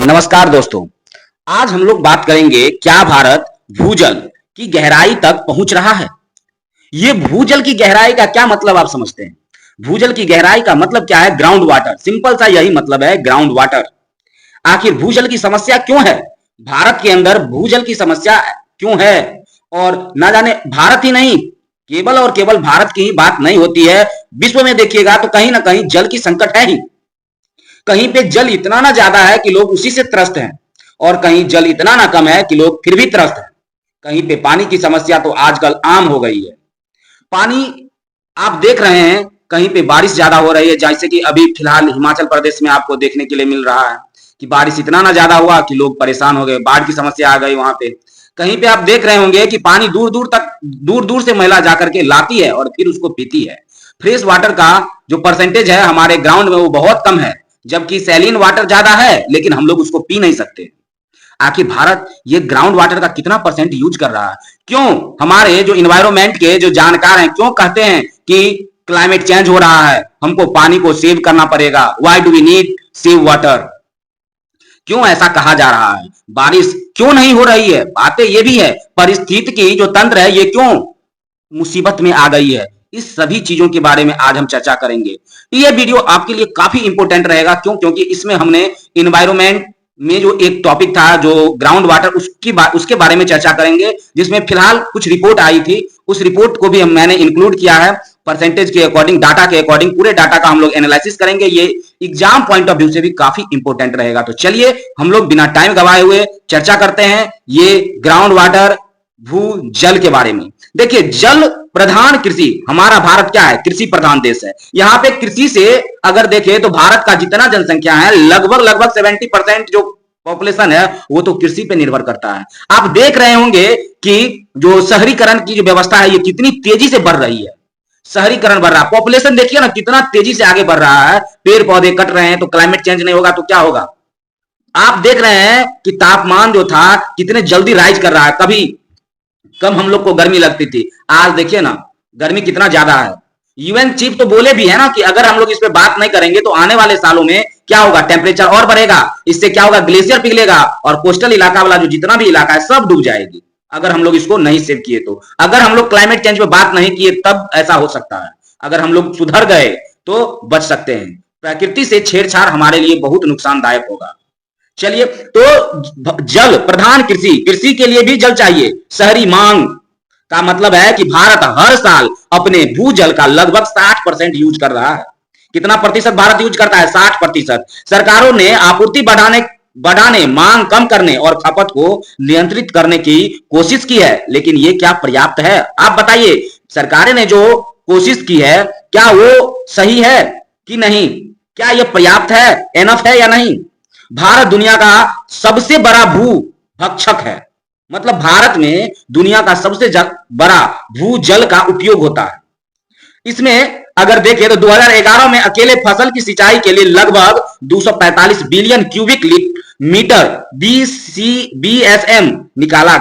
नमस्कार दोस्तों। आज हम लोग बात करेंगे क्या भारत भूजल की गहराई तक पहुंच रहा है। ये भूजल की गहराई का क्या मतलब आप समझते हैं? भूजल की गहराई का मतलब क्या है? Ground water. सिंपल सा यही मतलब है, ग्राउंड वाटर। आखिर भूजल की समस्या क्यों है? भारत के अंदर भूजल की समस्या क्यों है? और ना जाने भारत ही नहीं, केवल और केवल भारत की ही बात नहीं होती है। विश्व में देखिएगा तो कहीं ना कहीं जल की संकट है ही। कहीं पे जल इतना ना ज्यादा है कि लोग उसी से त्रस्त हैं, और कहीं जल इतना ना कम है कि लोग फिर भी त्रस्त हैं। कहीं पे पानी की समस्या तो आजकल आम हो गई है। पानी आप देख रहे हैं, कहीं पे बारिश ज्यादा हो रही है, जैसे कि अभी फिलहाल हिमाचल प्रदेश में आपको देखने के लिए मिल रहा है कि बारिश इतना ना ज्यादा हुआ कि लोग परेशान हो गए, बाढ़ की समस्या आ गई वहां पे। कहीं पे आप देख रहे होंगे कि पानी दूर दूर तक, दूर दूर से महिला जाकर के लाती है और फिर उसको पीती है। फ्रेश वाटर का जो परसेंटेज है हमारे ग्राउंड में वो बहुत कम है, जबकि सैलिन वाटर ज्यादा है, लेकिन हम लोग उसको पी नहीं सकते। आखिर भारत ये ग्राउंड वाटर का कितना परसेंट यूज कर रहा है? क्यों हमारे जो इन्वायरमेंट के जो जानकार हैं क्यों कहते हैं कि क्लाइमेट चेंज हो रहा है, हमको पानी को सेव करना पड़ेगा, why do we need save water? क्यों ऐसा कहा जा रहा है? बारिश क्यों नहीं हो रही है? बातें ये भी है, परिस्थितिकी जो तंत्र है ये क्यों मुसीबत में आ गई है? इस सभी चीजों के बारे में आज हम चर्चा करेंगे। ये वीडियो आपके लिए काफी इंपॉर्टेंट रहेगा। क्यों? क्योंकि इसमें हमने इन्वायरमेंट में जो एक टॉपिक था जो ग्राउंड वाटर, उसके बारे में चर्चा करेंगे, जिसमें फिलहाल कुछ रिपोर्ट आई थी। उस रिपोर्ट को भी मैंने इंक्लूड किया है। परसेंटेज के अकॉर्डिंग, डाटा के अकॉर्डिंग पूरे डाटा का हम लोग एनालिसिस करेंगे। ये एग्जाम पॉइंट ऑफ व्यू से भी काफी इंपॉर्टेंट रहेगा। तो चलिए हम लोग बिना टाइम गवाए हुए चर्चा करते हैं ये ग्राउंड वाटर, भू जल के बारे में। देखिए, जल प्रधान कृषि, हमारा भारत क्या है? कृषि प्रधान देश है। यहाँ पे कृषि से अगर देखें तो भारत का जितना जनसंख्या है लगभग लगभग 70% जो पॉपुलेशन है वो तो कृषि पे निर्भर करता है। आप देख रहे होंगे कि जो शहरीकरण की जो व्यवस्था है ये कितनी तेजी से बढ़ रही है। शहरीकरण बढ़ रहा है, पॉपुलेशन देखिए ना कितना तेजी से आगे बढ़ रहा है। पेड़ पौधे कट रहे हैं तो क्लाइमेट चेंज नहीं होगा तो क्या होगा? आप देख रहे हैं कि तापमान जो था कितने जल्दी राइज कर रहा है। कभी कम हम लोग को गर्मी लगती थी, आज देखिए ना गर्मी कितना ज्यादा है। यूएन चीफ तो बोले भी है ना कि अगर हम लोग इस पे बात नहीं करेंगे तो आने वाले सालों में क्या होगा? टेम्परेचर और बढ़ेगा। इससे क्या होगा? ग्लेशियर पिघलेगा और कोस्टल इलाका वाला जो जितना भी इलाका है सब डूब जाएगी अगर हम लोग इसको नहीं सेव किए तो। अगर हम लोग क्लाइमेट चेंज पे बात नहीं किए तब ऐसा हो सकता है। अगर हम लोग सुधर गए तो बच सकते हैं। प्रकृति से छेड़छाड़ हमारे लिए बहुत नुकसानदायक होगा। चलिए, तो जल प्रधान कृषि, कृषि के लिए भी जल चाहिए। शहरी मांग का मतलब है कि भारत हर साल अपने भूजल का लगभग 60% यूज कर रहा है। कितना प्रतिशत भारत यूज करता है? 60%। सरकारों ने आपूर्ति बढ़ाने, मांग कम करने और खपत को नियंत्रित करने की कोशिश की है, लेकिन ये क्या पर्याप्त है? आप बताइए, सरकारें ने जो कोशिश की है क्या वो सही है कि नहीं? क्या ये पर्याप्त है, एनफ है या नहीं? भारत दुनिया का सबसे बड़ा भू भक्षक है। मतलब भारत में दुनिया का सबसे बड़ा भूजल का उपयोग होता है। इसमें अगर देखें तो 2011 में अकेले फसल की सिंचाई के लिए लगभग 245 बिलियन क्यूबिक मीटर बीएसएम निकाला,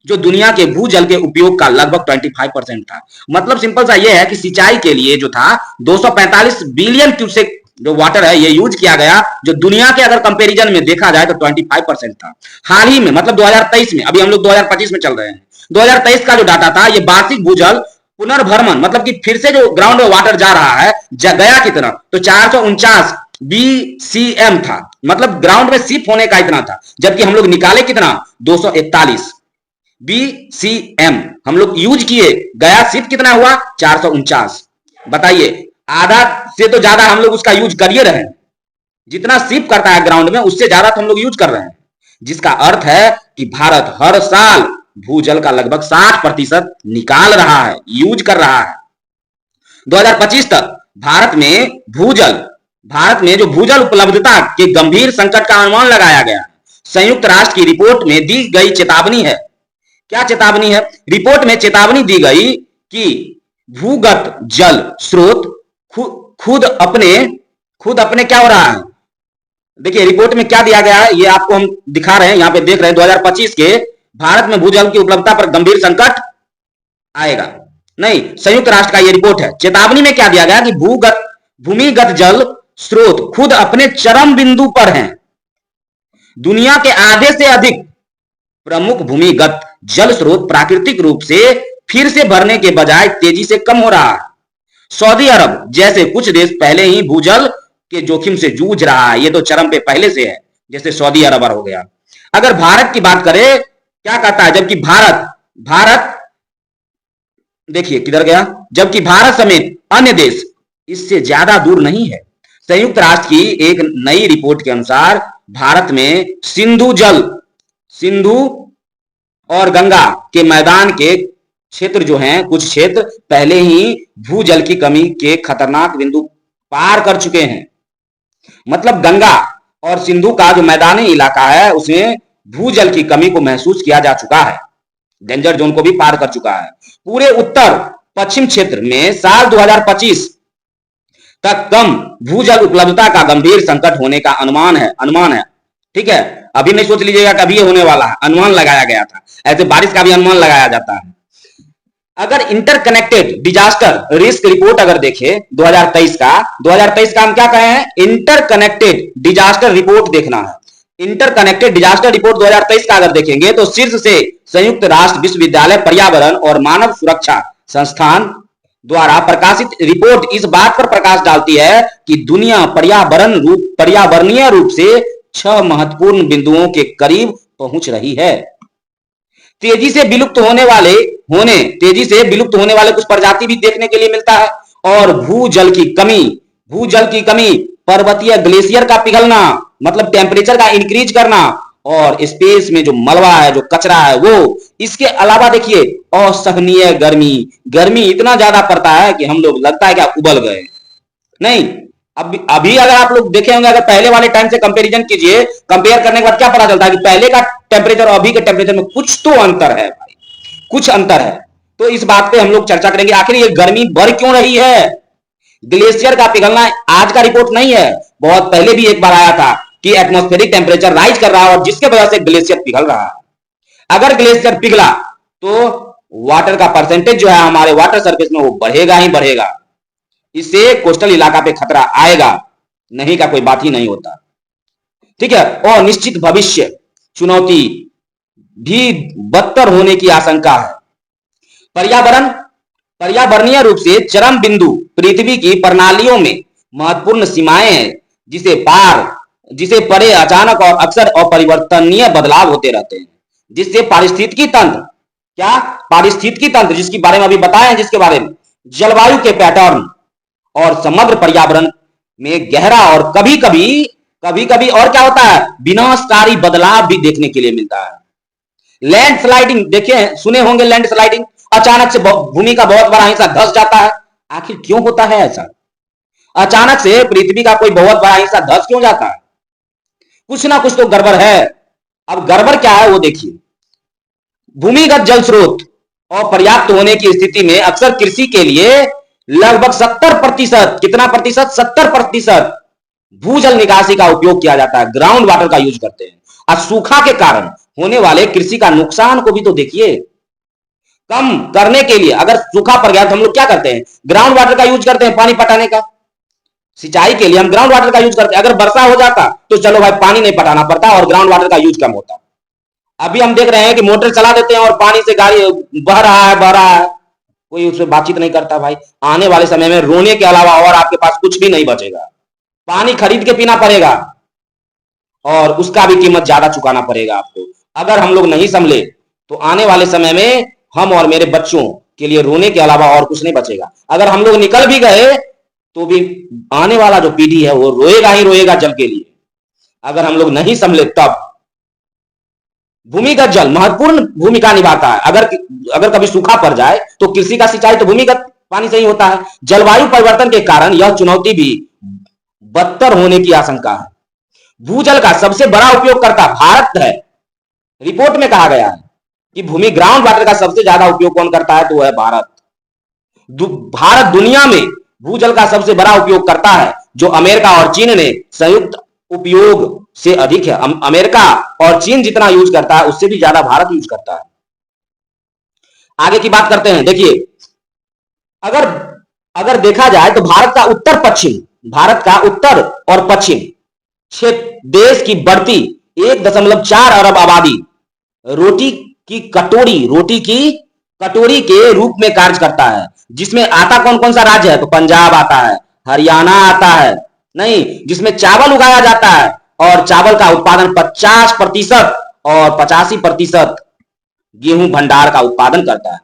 जो दुनिया के भूजल के उपयोग का लगभग 25% था। मतलब सिंपल सा यह है कि सिंचाई के लिए जो था 245 बिलियन क्यूसेक जो वाटर है ये यूज किया गया, जो दुनिया के अगर कंपैरिजन में देखा जाए तो 25% था। हाल ही में मतलब 2023 में, अभी हम लोग 2025 में चल रहे हैं, 2023 का जो डाटा था ये वार्षिक भूजल पुनर्भरण, मतलब कि फिर से जो ग्राउंड में वाटर जा रहा है, गया कितना? तो 449 बीसीएम था। मतलब ग्राउंड में शिफ्ट होने का इतना था, जबकि हम लोग निकाले कितना? 241 बीसीएम हम लोग यूज किए, गया शिफ्ट कितना हुआ? 449। बताइए, आधा से तो ज्यादा हम लोग उसका यूज करिए रहे। जितना शिफ्ट करता है ग्राउंड में उससे ज्यादा तो हम लोग यूज कर रहे हैं, जिसका अर्थ है कि भारत हर साल भूजल का लगभग 60% निकाल रहा है, यूज कर रहा है। 2025 तक भारत में जो भूजल उपलब्धता के गंभीर संकट का अनुमान लगाया गया। संयुक्त राष्ट्र की रिपोर्ट में दी गई चेतावनी है। क्या चेतावनी है? रिपोर्ट में चेतावनी दी गई कि भूगत जल स्रोत खुद अपने क्या हो रहा है? देखिए रिपोर्ट में क्या दिया गया है ये आपको हम दिखा रहे हैं, यहां पे देख रहे हैं। 2025 के भारत में भूजल की उपलब्धता पर गंभीर संकट आएगा। नहीं, संयुक्त राष्ट्र का ये रिपोर्ट है। चेतावनी में क्या दिया गया कि भूमिगत जल स्रोत खुद अपने चरम बिंदु पर हैं। दुनिया के आधे से अधिक प्रमुख भूमिगत जल स्रोत प्राकृतिक रूप से फिर से भरने के बजाय तेजी से कम हो रहा है। सऊदी अरब जैसे कुछ देश पहले ही भूजल के जोखिम से जूझ रहा है। ये तो चरम पे पहले से है, जैसे सऊदी अरब हो गया। अगर भारत की बात करें, क्या कहता है, जबकि भारत भारत देखिए किधर गया, जबकि भारत समेत अन्य देश इससे ज्यादा दूर नहीं है। संयुक्त राष्ट्र की एक नई रिपोर्ट के अनुसार भारत में सिंधु और गंगा के मैदान के क्षेत्र जो हैं, कुछ क्षेत्र पहले ही भूजल की कमी के खतरनाक बिंदु पार कर चुके हैं। मतलब गंगा और सिंधु का जो मैदानी इलाका है उसमें भूजल की कमी को महसूस किया जा चुका है, डेंजर जोन को भी पार कर चुका है। पूरे उत्तर पश्चिम क्षेत्र में साल 2025 तक कम भूजल उपलब्धता का गंभीर संकट होने का अनुमान है। ठीक है, अभी नहीं सोच लीजिएगा कि अभी ये होने वाला है, अनुमान लगाया गया था। ऐसे बारिश का भी अनुमान लगाया जाता है। अगर इंटरकनेक्टेड डिजास्टर रिस्क रिपोर्ट अगर देखें 2023 का हम क्या कहे हैं, इंटरकनेक्टेड डिजास्टर रिपोर्ट देखना है। इंटरकनेक्टेड डिजास्टर रिपोर्ट 2023 का अगर देखेंगे तो शीर्ष से संयुक्त राष्ट्र विश्वविद्यालय पर्यावरण और मानव सुरक्षा संस्थान द्वारा प्रकाशित रिपोर्ट इस बात पर प्रकाश डालती है कि दुनिया पर्यावरणीय रूप से 6 महत्वपूर्ण बिंदुओं के करीब पहुंच रही है। तेजी से विलुप्त होने वाले कुछ प्रजाति भी देखने के लिए मिलता है। और भूजल की कमी, पर्वतीय ग्लेशियर का पिघलना, मतलब टेम्परेचर का इंक्रीज करना, और स्पेस में जो मलबा है, जो कचरा है वो। इसके अलावा देखिए असहनीय गर्मी इतना ज्यादा पड़ता है कि हम लोग लगता है कि उबल गए। नहीं, अभी अगर आप लोग देखे होंगे, अगर पहले वाले टाइम से कंपैरिजन कीजिए, कंपेयर करने के बाद क्या पता चलता है कि पहले का टेम्परेचर और अभी के टेम्परेचर में कुछ तो अंतर है भाई, कुछ अंतर है। तो इस बात पे हम लोग चर्चा करेंगे, आखिर ये गर्मी बढ़ क्यों रही है। ग्लेशियर का पिघलना आज का रिपोर्ट नहीं है, बहुत पहले भी एक बार आया था कि एटमॉस्फेरिक टेम्परेचर राइज कर रहा है और जिसके वजह से ग्लेशियर पिघल रहा है। अगर ग्लेशियर पिघला तो वाटर का परसेंटेज जो है हमारे वाटर सरफेस में वो बढ़ेगा ही बढ़ेगा। इससे कोस्टल इलाका पे खतरा आएगा, नहीं का कोई बात ही नहीं होता। ठीक है, और निश्चित भविष्य चुनौती भी बदतर होने की आशंका है। पर्यावरणीय रूप से चरम बिंदु पृथ्वी की प्रणालियों में महत्वपूर्ण सीमाएं हैं, जिसे परे अचानक और अक्सर अपरिवर्तनीय बदलाव होते रहते हैं, जिससे पारिस्थितिकी तंत्र जिसके बारे में अभी बताया, जिसके बारे में जलवायु के पैटर्न और समग्र पर्यावरण में गहरा और कभी कभी और क्या होता है, विनाशकारी बदलाव भी देखने के लिए मिलता है। लैंडस्लाइडिंग देखे सुने होंगे, लैंडस्लाइडिंग, अचानक से भूमि का बहुत बड़ा हिस्सा धंस जाता है। आखिर क्यों होता है ऐसा, अचानक से पृथ्वी का कोई बहुत बड़ा हिस्सा धंस क्यों जाता है, कुछ ना कुछ तो गड़बड़ है। अब गड़बड़ क्या है वो देखिए। भूमिगत जल स्रोत और पर्याप्त होने की स्थिति में अक्सर कृषि के लिए लगभग 70%, कितना प्रतिशत, 70% भूजल निकासी का उपयोग किया जाता है, ग्राउंड वाटर का यूज करते हैं। और सूखा के कारण होने वाले कृषि का नुकसान को भी तो देखिए। कम करने के लिए अगर सूखा पड़ गया तो हम लोग क्या करते हैं, ग्राउंड वाटर का यूज करते हैं, पानी पटाने का, सिंचाई के लिए हम ग्राउंड वाटर का यूज करते हैं। अगर वर्षा हो जाता तो चलो भाई पानी नहीं पटाना पड़ता और ग्राउंड वाटर का यूज कम होता। अभी हम देख रहे हैं कि मोटर चला देते हैं और पानी से गाड़ी बह रहा है, कोई उससे बातचीत नहीं करता। भाई आने वाले समय में रोने के अलावा और आपके पास कुछ भी नहीं बचेगा, पानी खरीद के पीना पड़ेगा और उसका भी कीमत ज्यादा चुकाना पड़ेगा आपको। अगर हम लोग नहीं संभले तो आने वाले समय में हम और मेरे बच्चों के लिए रोने के अलावा और कुछ नहीं बचेगा। अगर हम लोग निकल भी गए तो भी आने वाला जो पीढ़ी है वो रोएगा ही रोएगा जल के लिए। अगर हम लोग नहीं संभले तब। भूमिगत जल महत्वपूर्ण भूमिका निभाता है। अगर कभी सूखा पड़ जाए तो कृषि का सिंचाई तो भूमिगत पानी से ही होता है। जलवायु परिवर्तन के कारण यह चुनौती भी बदतर होने की आशंका है। भूजल का सबसे बड़ा उपयोगकर्ता भारत है। रिपोर्ट में कहा गया है कि भूमि ग्राउंड वाटर का सबसे ज्यादा उपयोग कौन करता है, तो वह है भारत। भारत दुनिया में भूजल का सबसे बड़ा उपयोग करता है, जो अमेरिका और चीन ने संयुक्त उपयोग से अधिक है। अमेरिका और चीन जितना यूज करता है उससे भी ज्यादा भारत यूज करता है। आगे की बात करते हैं। देखिए अगर देखा जाए तो भारत का उत्तर और पश्चिम क्षेत्र देश की बढ़ती 1.4 अरब आबादी रोटी रोटी की कटोरी के रूप में कार्य करता है। जिसमें आता कौन कौन सा राज्य है? तो पंजाब आता है, हरियाणा आता है, नहीं, जिसमें चावल उगाया जाता है और चावल का उत्पादन 50% और 85% गेहूं भंडार का उत्पादन करता है।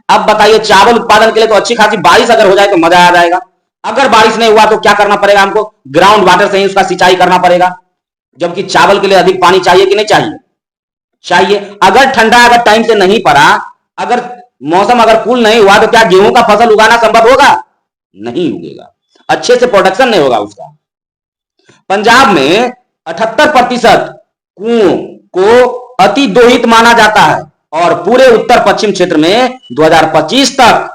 अब बताइए, चावल उत्पादन के लिए तो अच्छी खासी बारिश अगर हो जाए तो मजा आ जाएगा। अगर बारिश नहीं हुआ तो क्या करना पड़ेगा हमको? ग्राउंड वाटर से ही उसका सिंचाई करना पड़ेगा। जबकि चावल के लिए अधिक पानी चाहिए कि नहीं चाहिए? चाहिए। अगर ठंडा अगर टाइम से नहीं पड़ा, अगर मौसम अगर कूल नहीं हुआ तो क्या गेहूं का फसल उगाना संभव होगा? नहीं उगेगा, अच्छे से प्रोडक्शन नहीं होगा उसका। पंजाब में 78% कुओं को अति दोहित माना जाता है और पूरे उत्तर पश्चिम क्षेत्र में 2025 तक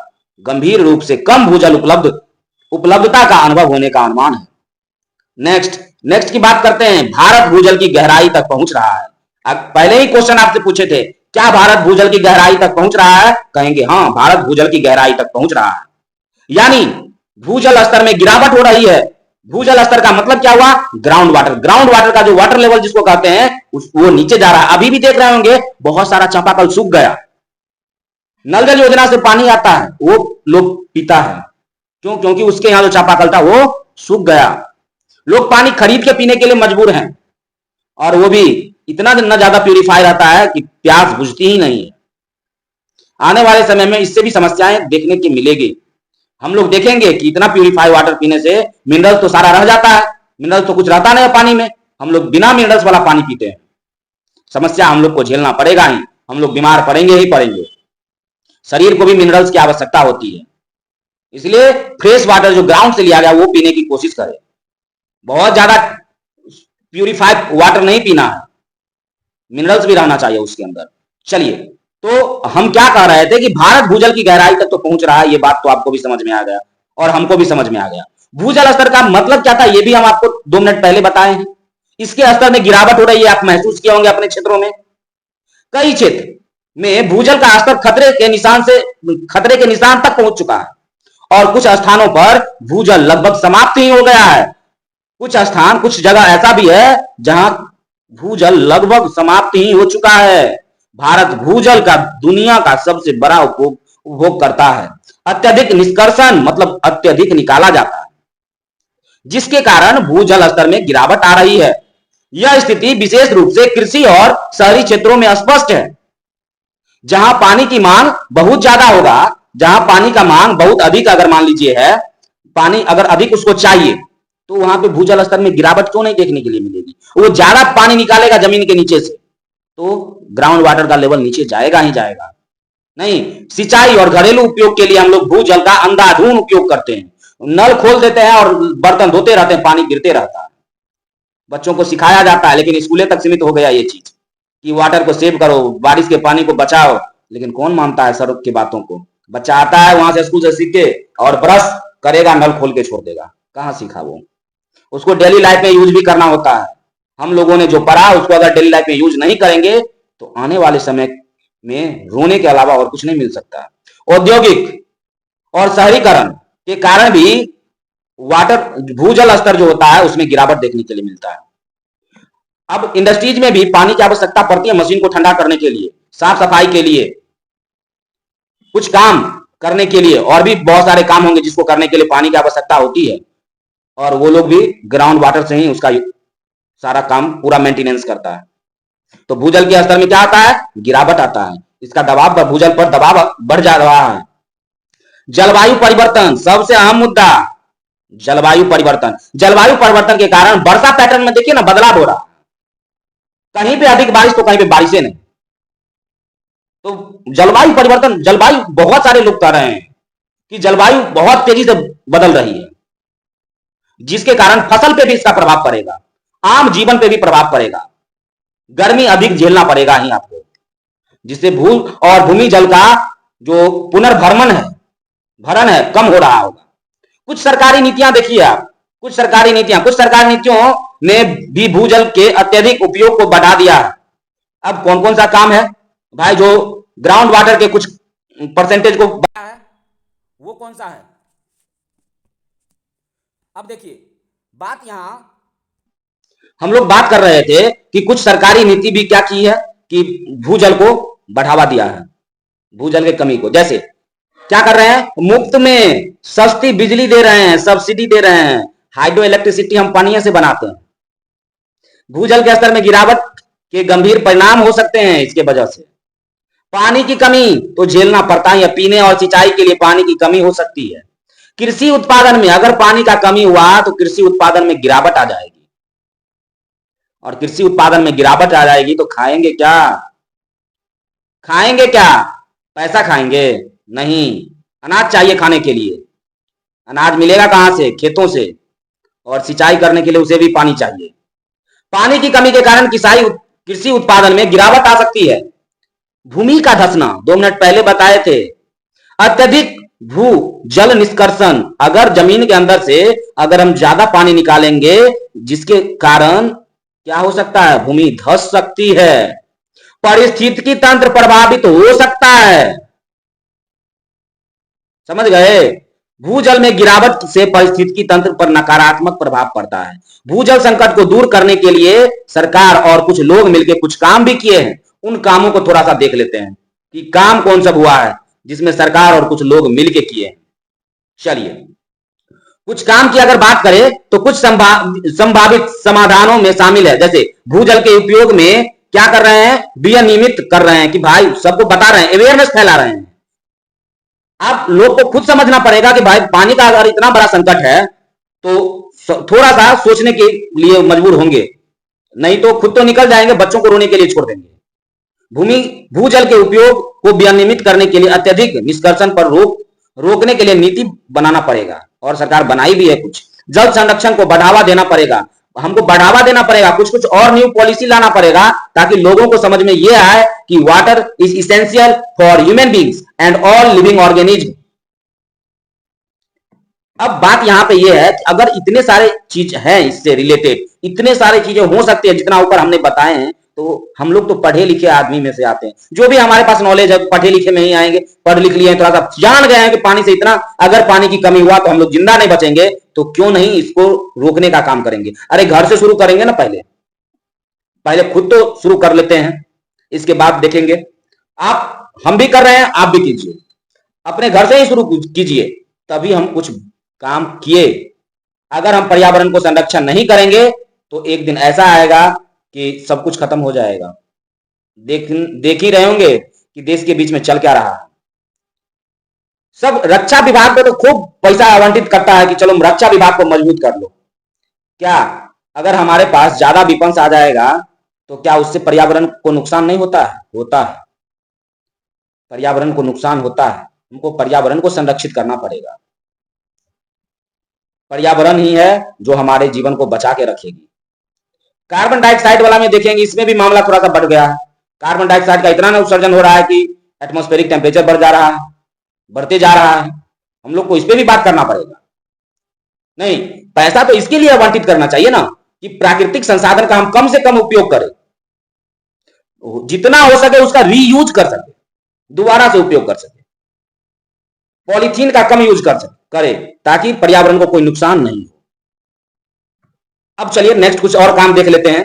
गंभीर रूप से कम भूजल उपलब्धता का अनुभव होने का अनुमान है। नेक्स्ट नेक्स्ट की बात करते हैं। भारत भूजल की गहराई तक पहुंच रहा है। अब पहले ही क्वेश्चन आपसे पूछे थे, क्या भारत भूजल की गहराई तक पहुंच रहा है? कहेंगे हाँ, भारत भूजल की गहराई तक पहुंच रहा है। यानी भूजल स्तर में गिरावट हो रही है। भूजल स्तर का मतलब क्या हुआ? ग्राउंड वाटर का जो वाटर लेवल जिसको कहते हैं वो नीचे जा रहा है। अभी भी देख रहे होंगे बहुत सारा चापाकल सूख गया। नल जल योजना से पानी आता है, वो लोग पीता है। क्यों? क्योंकि उसके यहां जो चापाकल था वो सूख गया। लोग पानी खरीद के पीने के लिए मजबूर हैं और वो भी इतना न ज्यादा प्यूरिफाई रहता है कि प्यास बुझती ही नहीं है। आने वाले समय में इससे भी समस्याएं देखने की मिलेगी। हम लोग देखेंगे कि इतना प्यूरिफाई वाटर पीने से मिनरल्स तो सारा रह जाता है, मिनरल्स तो कुछ रहता नहीं है पानी में। हम लोग बिना मिनरल्स वाला पानी पीते हैं। समस्या हम लोग को झेलना पड़ेगा ही, हम लोग बीमार पड़ेंगे ही पड़ेंगे। शरीर को भी मिनरल्स की आवश्यकता होती है, इसलिए फ्रेश वाटर जो ग्राउंड से लिया गया वो पीने की कोशिश करें। बहुत ज्यादा प्यूरिफाइड वाटर नहीं पीना है, मिनरल्स भी रहना चाहिए उसके अंदर। चलिए, तो हम क्या कह रहे थे कि भारत भूजल की गहराई तक तो पहुंच रहा है। ये बात तो आपको भी समझ में आ गया और हमको भी समझ में आ गया। भूजल स्तर का मतलब क्या था ये भी हम आपको 2 मिनट पहले बताए हैं। इसके स्तर में गिरावट हो रही है, आप महसूस किए होंगे अपने क्षेत्रों में। कई क्षेत्र में भूजल का स्तर खतरे के निशान तक पहुंच चुका है और कुछ स्थानों पर भूजल लगभग समाप्त ही हो गया है। कुछ जगह ऐसा भी है जहां भूजल लगभग समाप्त ही हो चुका है। भारत भूजल का दुनिया का सबसे बड़ा उपभोग करता है। अत्यधिक निष्कर्षण मतलब अत्यधिक निकाला जाता है, जिसके कारण भूजल स्तर में गिरावट आ रही है। यह स्थिति विशेष रूप से कृषि और शहरी क्षेत्रों में स्पष्ट है। जहां पानी की मांग बहुत ज्यादा होगा, जहां पानी का मांग बहुत अधिक अगर मान लीजिए है, पानी अगर अधिक उसको चाहिए, तो वहां पे भूजल स्तर में गिरावट क्यों नहीं देखने के लिए मिलेगी? वो ज्यादा पानी निकालेगा जमीन के नीचे से, तो ग्राउंड वाटर का लेवल नीचे जाएगा ही जाएगा। नहीं, सिंचाई और घरेलू उपयोग के लिए हम लोग भूजल का अंधाधुंध उपयोग करते हैं। नल खोल देते हैं और बर्तन धोते रहते हैं, पानी गिरते रहता है। बच्चों को सिखाया जाता है, लेकिन स्कूलें तक सीमित हो गया ये चीज कि वाटर को सेव करो, बारिश के पानी को बचाओ। लेकिन कौन मानता है सर की बातों को? बच्चा आता है वहां से स्कूल से सीख के और ब्रश करेगा, नल खोल के छोड़ देगा। कहाँ सीखा वो? उसको डेली लाइफ में यूज भी करना होता है। हम लोगों ने जो पढ़ा उसको अगर डेली लाइफ में यूज नहीं करेंगे तो आने वाले समय में रोने के अलावा और कुछ नहीं मिल सकता। औद्योगिक और शहरीकरण के कारण भी वाटर भूजल स्तर जो होता है उसमें गिरावट देखने के लिए मिलता है। अब इंडस्ट्रीज में भी पानी की आवश्यकता पड़ती है, मशीन को ठंडा करने के लिए, साफ सफाई के लिए, कुछ काम करने के लिए, और भी बहुत सारे काम होंगे जिसको करने के लिए पानी की आवश्यकता होती है। और वो लोग भी ग्राउंड वाटर से ही उसका सारा काम पूरा मेंटेनेंस करता है। तो भूजल के स्तर में क्या आता है? गिरावट आता है। इसका दबाव पर भूजल पर दबाव बढ़ जा रहा है। जलवायु परिवर्तन सबसे अहम मुद्दा। जलवायु परिवर्तन के कारण वर्षा पैटर्न में देखिए ना बदलाव हो रहा, कहीं पे अधिक बारिश तो कहीं पे बारिशें नहीं। तो जलवायु बहुत सारे लोग कह रहे हैं कि जलवायु बहुत तेजी से बदल रही है, जिसके कारण फसल पे भी इसका प्रभाव पड़ेगा, आम जीवन पे भी प्रभाव पड़ेगा। गर्मी अधिक झेलना पड़ेगा ही आपको, जिससे भू और भूमि जल का जो भरण है कम हो रहा होगा। कुछ सरकारी नीतियां देखिए आप, कुछ सरकारी नीतियों ने भी भूजल के अत्यधिक उपयोग को बढ़ा दिया है। अब कौन कौन सा काम है भाई जो ग्राउंड वाटर के कुछ परसेंटेज को बढ़ा है, वो कौन सा है? अब देखिए, बात यहां हम लोग बात कर रहे थे कि कुछ सरकारी नीति भी क्या की है कि भूजल को बढ़ावा दिया है, भूजल की कमी को। जैसे क्या कर रहे हैं, मुफ्त में सस्ती बिजली दे रहे हैं, सब्सिडी दे रहे हैं, हाइड्रो इलेक्ट्रिसिटी हम पानी से बनाते हैं। भूजल के स्तर में गिरावट के गंभीर परिणाम हो सकते हैं इसके वजह से। पानी की कमी तो झेलना पड़ता है, या पीने और सिंचाई के लिए पानी की कमी हो सकती है। कृषि उत्पादन में अगर पानी का कमी हुआ तो कृषि उत्पादन में गिरावट आ जाएगी, और कृषि उत्पादन में गिरावट आ जाएगी तो खाएंगे क्या, खाएंगे क्या, पैसा खाएंगे नहीं, अनाज चाहिए खाने के लिए। अनाज मिलेगा कहां से, खेतों से, और सिंचाई करने के लिए उसे भी पानी चाहिए। पानी की कमी के कारण कृषि उत्पादन में गिरावट आ सकती है। भूमि का धंसना 2 मिनट पहले बताए थे। अत्यधिक भू जल निष्कर्षण, अगर जमीन के अंदर से अगर हम ज्यादा पानी निकालेंगे जिसके कारण क्या हो सकता है, भूमि धंस सकती है, पारिस्थितिकी तंत्र प्रभावित हो सकता है। समझ गए, भूजल में गिरावट से पारिस्थितिकी तंत्र पर नकारात्मक प्रभाव पड़ता है। भूजल संकट को दूर करने के लिए सरकार और कुछ लोग मिलकर कुछ काम भी किए हैं। उन कामों को थोड़ा सा देख लेते हैं कि काम कौन सा हुआ है जिसमें सरकार और कुछ लोग मिलके किए हैं। चलिए, कुछ काम की अगर बात करें तो कुछ संभावित समाधानों में शामिल है। जैसे भूजल के उपयोग में क्या कर रहे हैं, विनियमित कर रहे हैं कि भाई सबको बता रहे हैं, अवेयरनेस फैला रहे हैं। आप लोग को खुद समझना पड़ेगा कि भाई पानी का अगर इतना बड़ा संकट है तो थोड़ा सा सोचने के लिए मजबूर होंगे, नहीं तो खुद तो निकल जाएंगे, बच्चों को रोने के लिए छोड़ देंगे। भूजल के उपयोग को विनियमित करने के लिए अत्यधिक निष्कर्षण पर रोकने के लिए नीति बनाना पड़ेगा, और सरकार बनाई भी है कुछ। जल संरक्षण को बढ़ावा देना पड़ेगा, हमको बढ़ावा देना पड़ेगा, कुछ कुछ और न्यू पॉलिसी लाना पड़ेगा ताकि लोगों को समझ में यह आए कि water is essential for human beings and all living organism. अब बात यहां पे यह है कि अगर इतने सारे चीज हैं इससे रिलेटेड, इतने सारे चीजें हो सकती है जितना ऊपर हमने बताए हैं, तो हम लोग तो पढ़े लिखे आदमी में से आते हैं, जो भी हमारे पास नॉलेज है पढ़े लिखे में ही आएंगे। पढ़ लिख लिए, थोड़ा सा जान गए हैं कि पानी से इतना, अगर पानी की कमी हुआ तो हम लोग जिंदा नहीं बचेंगे, तो क्यों नहीं इसको रोकने का काम करेंगे। अरे घर से शुरू करेंगे ना, पहले खुद तो शुरू कर लेते हैं, इसके बाद देखेंगे। हम भी कर रहे हैं, आप भी कीजिए, अपने घर से ही शुरू कीजिए, तभी हम कुछ काम किए। अगर हम पर्यावरण को संरक्षण नहीं करेंगे तो एक दिन ऐसा आएगा कि सब कुछ खत्म हो जाएगा। देख ही रहे होंगे कि देश के बीच में चल क्या रहा है। सब रक्षा विभाग को तो खूब पैसा आवंटित करता है कि चलो रक्षा विभाग को मजबूत कर लो। क्या अगर हमारे पास ज्यादा विपंस आ जाएगा तो क्या उससे पर्यावरण को नुकसान नहीं होता है? होता है, पर्यावरण को नुकसान होता है। हमको पर्यावरण को संरक्षित करना पड़ेगा। पर्यावरण ही है जो हमारे जीवन को बचा के रखेगी। कार्बन डाइऑक्साइड वाला में देखेंगे, इसमें भी मामला थोड़ा सा बढ़ गया है। कार्बन डाइऑक्साइड का इतना उत्सर्जन हो रहा है कि एटमॉस्फेरिक टेम्परेचर बढ़ जा रहा है, बढ़ते जा रहा है। हम लोग को इस पे भी बात करना पड़ेगा। नहीं, पैसा तो इसके लिए आवंटित करना चाहिए ना कि प्राकृतिक संसाधन का हम कम से कम उपयोग करें, जितना हो सके उसका रीयूज कर सके, दोबारा से उपयोग कर सके। पॉलीथीन का कम यूज करे ताकि पर्यावरण को कोई नुकसान नहीं हो। अब चलिए नेक्स्ट कुछ और काम देख लेते हैं।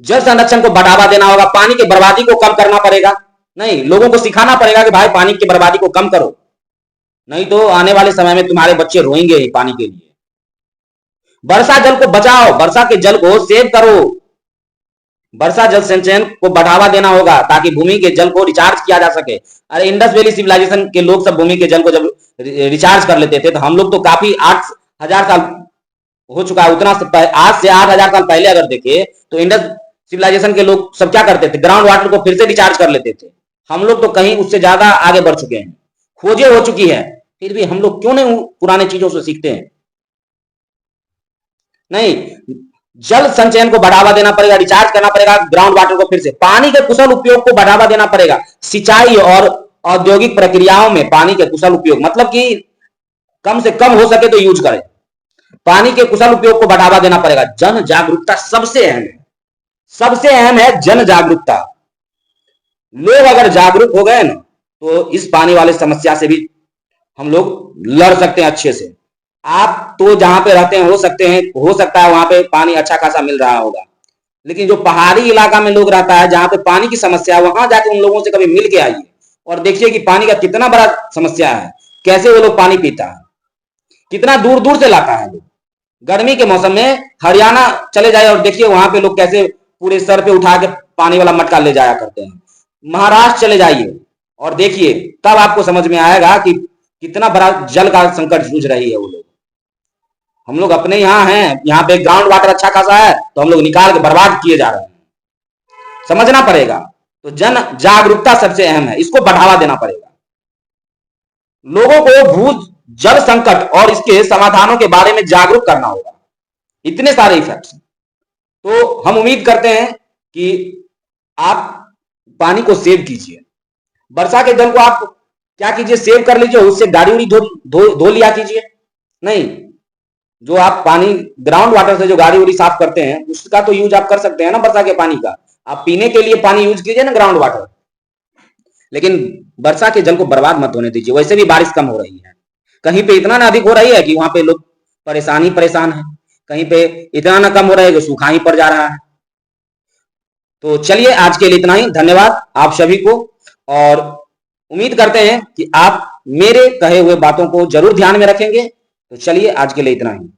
जल संरक्षण को बढ़ावा देना होगा, पानी की बर्बादी को कम करना पड़ेगा। नहीं, लोगों को सिखाना पड़ेगा कि भाई पानी की बर्बादी को कम करो, नहीं तो आने वाले समय में तुम्हारे बच्चे रोएंगे ही पानी के लिए। वर्षा जल को बचाओ, वर्षा के जल को सेव करो। वर्षा जल संचयन को बढ़ावा देना होगा ताकि भूमि के जल को रिचार्ज किया जा सके। अरे इंडस वैली सिविलाइजेशन के लोग सब भूमि के जल को जब रिचार्ज कर लेते थे, तो हम लोग तो काफी 8,000 साल हो चुका है, उतना आज से 8,000 साल पहले अगर देखे तो इंडस सिविलाइजेशन के लोग सब क्या करते थे, ग्राउंड वाटर को फिर से रिचार्ज कर लेते थे। हम लोग तो कहीं उससे ज्यादा आगे बढ़ चुके हैं, खोजें हो चुकी है, फिर भी हम लोग क्यों नहीं पुराने चीजों से सीखते हैं। नहीं, जल संचयन को बढ़ावा देना पड़ेगा, रिचार्ज करना पड़ेगा ग्राउंड वाटर को फिर से। पानी के कुशल उपयोग को बढ़ावा देना पड़ेगा। सिंचाई और औद्योगिक प्रक्रियाओं में पानी के कुशल उपयोग, मतलब कि कम से कम हो सके तो यूज करें। पानी के कुशल उपयोग को बढ़ावा देना पड़ेगा। जन जागरूकता सबसे अहम है, सबसे अहम है जन जागरूकता। लोग अगर जागरूक हो गए ना तो इस पानी वाले समस्या से भी हम लोग लड़ सकते हैं अच्छे से। आप तो जहां पे रहते हैं हो सकता है वहां पे पानी अच्छा खासा मिल रहा होगा, लेकिन जो पहाड़ी इलाका में लोग रहता है जहां पे पानी की समस्या है, वहां जाके उन लोगों से कभी मिल के आइए और देखिए कि पानी का कितना बड़ा समस्या है, कैसे वो लोग पानी पीता है, कितना दूर दूर से लाता है लोग। गर्मी के मौसम में हरियाणा चले जाए और देखिए वहां पे लोग कैसे पूरे सर पे उठा के पानी वाला मटका ले जाया करते हैं। महाराष्ट्र चले जाइए और देखिए, तब आपको समझ में आएगा कि कितना बड़ा जल का संकट जूझ रही है वो लोग। हम लोग अपने यहाँ हैं, यहाँ पे ग्राउंड वाटर अच्छा खासा है तो हम लोग निकाल के बर्बाद किए जा रहे हैं। समझना पड़ेगा। तो जन जागरूकता सबसे अहम है, इसको बढ़ावा देना पड़ेगा। लोगों को भू जल संकट और इसके समाधानों के बारे में जागरूक करना होगा। इतने सारे इफेक्ट्स हैं। तो हम उम्मीद करते हैं कि आप पानी को सेव कीजिए। वर्षा के जल को आप क्या कीजिए, सेव कर लीजिए, उससे गाड़ी उड़ी धो लिया कीजिए। नहीं, जो आप पानी ग्राउंड वाटर से जो गाड़ी उड़ी साफ करते हैं उसका तो यूज आप कर सकते हैं ना, वर्षा के पानी का। आप पीने के लिए पानी यूज कीजिए ना, ग्राउंड वाटर। लेकिन वर्षा के जल को बर्बाद मत होने दीजिए। वैसे भी बारिश कम हो रही है, कहीं पे इतना ना अधिक हो रही है कि वहां पे लोग परेशान है, कहीं पे इतना ना कम हो रहा है कि सूखा ही पड़ जा रहा है। तो चलिए, आज के लिए इतना ही। धन्यवाद आप सभी को, और उम्मीद करते हैं कि आप मेरे कहे हुए बातों को जरूर ध्यान में रखेंगे। तो चलिए, आज के लिए इतना ही।